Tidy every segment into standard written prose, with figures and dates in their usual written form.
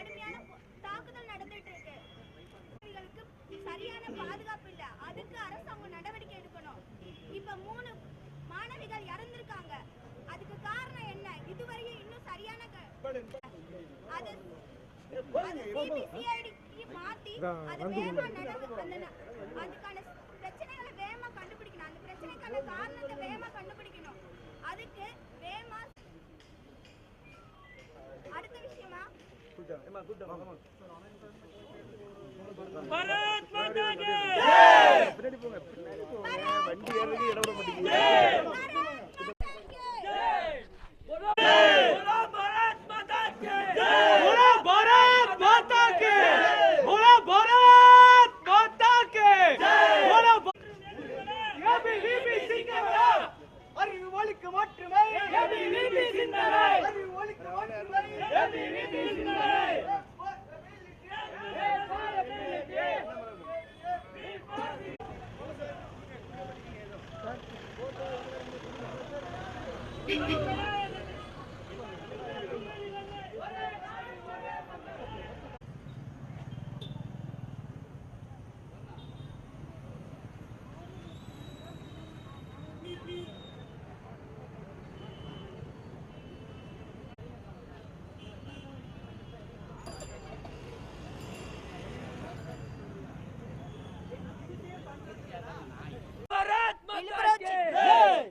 கடுமையான தாக்குதல் நடந்துட்டு இருக்கு. சரியான பாதுகாப்பு இல்ல, அதுக்கு அரசாங்கம் நடவடிக்கை எடுக்கணும். இப்ப 3 மாணவிகள் இறந்திருக்காங்க, அதுக்கு காரணம் என்ன? இதுவரையும் இன்னும் சரியான மாத்தி அது வேகமா நடந்து அதுக்கான பிரச்சனைகளை வேகமா கண்டுபிடிக்கணும். அந்த பிரச்சனைக்கான காரணத்தை வேகமா கண்டுபிடிக்கணும். அதுக்கு வேகமா அடுத்த விஷயமா பாரத் மாதா கி ஜெய். பின்னாடி போங்க, பின்னாடி போங்க, வண்டி ஏறதுக்கு இடம் விட மாட்டீங்க.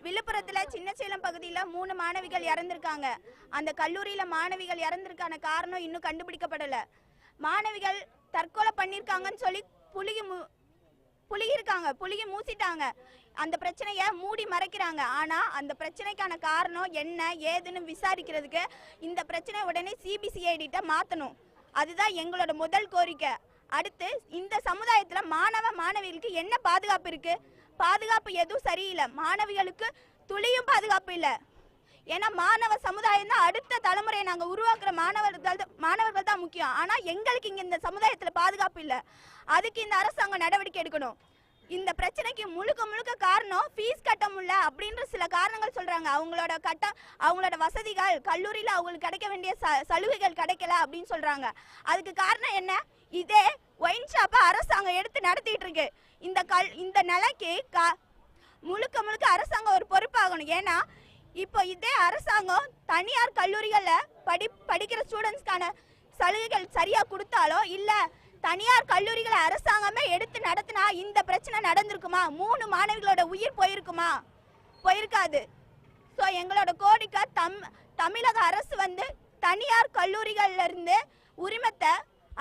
விழுப்புரத்துல சின்னசேலம் பகுதியில 3 மாணவிகள் இறந்திருக்காங்க. அந்த கல்லூரியில மாணவிகள் இறந்திருக்கான காரணம் இன்னும் கண்டுபிடிக்கப்படல. மாணவிகள் தற்கொலை பண்ணிருக்காங்கன்னு சொல்லி புலிகி மூசிட்டாங்க. அந்த பிரச்சனைய மூடி மறைக்கிறாங்க. ஆனா அந்த பிரச்சனைக்கான காரணம் என்ன ஏதுன்னு விசாரிக்கிறதுக்கு இந்த பிரச்சனை உடனே சிபிசிஐடிட்ட மாத்தணும். அதுதான் எங்களோட முதல் கோரிக்கை. அடுத்து இந்த சமுதாயத்துல மாணவிகளுக்கு என்ன பாதுகாப்பு இருக்கு? பாதுகாப்பு எதுவும் சரியில்லை. மாணவிகளுக்கு துளியும் பாதுகாப்பு இல்லை. ஏன்னா மாணவ சமுதாயம் தான் அடுத்த தலைமுறையை நாங்கள் உருவாக்குற மாணவர்கள் தான் முக்கியம். ஆனா எங்களுக்கு இங்க இந்த சமுதாயத்துல பாதுகாப்பு இல்லை. அதுக்கு இந்த அரசாங்கம் நடவடிக்கை எடுக்கணும். இந்த பிரச்சனைக்கு முழுக்க காரணம் ஃபீஸ் கட்ட முடியல அப்படின்ற சில காரணங்கள் சொல்றாங்க. அவங்களோட வசதிகள் கல்லூரியில அவங்களுக்கு கிடைக்க வேண்டிய சலுகைகள் கிடைக்கல அப்படின்னு சொல்றாங்க. அதுக்கு காரணம் என்ன? இதே ஒயின் ஷாப்பை அரசாங்கம் எடுத்து நடத்திட்டு இருக்கு. இந்த நிலைக்கு முழுக்க அரசாங்கம் ஒரு பொறுப்பாகணும். ஏன்னா இப்போ இதே அரசாங்கம் தனியார் கல்லூரிகள்ல படிக்கிற ஸ்டூடெண்ட்ஸ்க்கான சலுகைகள் சரியா கொடுத்தாலோ இல்ல தனியார் கல்லூரிகளை அரசாங்கமே எடுத்து நடத்தினா இந்த பிரச்சனை நடந்திருக்குமா? 3 மாணவிகளோட உயிர் போயிருக்குமா? போயிருக்காது. ஸோ எங்களோட கோரிக்கை தமிழக அரசு தனியார் கல்லூரிகள்ல இருந்து உரிமத்தை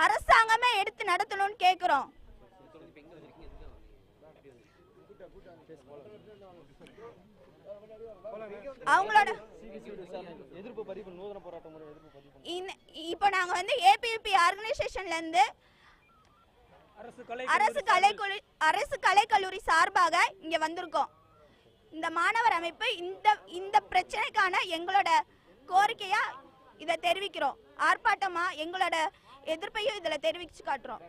அரசாங்கமே எடுத்து நடத்தணும்னு கேட்கிறோம். அவங்களோட இப்போ நாங்க ஏபிவிபி ஆர்கனைசேஷன்ல இருந்து அரசு கலைக்கல்லூரி சார்பாக இங்க வந்திருக்கோம். இந்த மாணவர் அமைப்பு இந்த பிரச்சனைக்கான எங்களோட கோரிக்கையா இதை தெரிவிக்கிறோம். ஆர்ப்பாட்டமா எங்களோட எதிர்ப்பையும் இதுல தெரிவிச்சு காட்டுறோம்.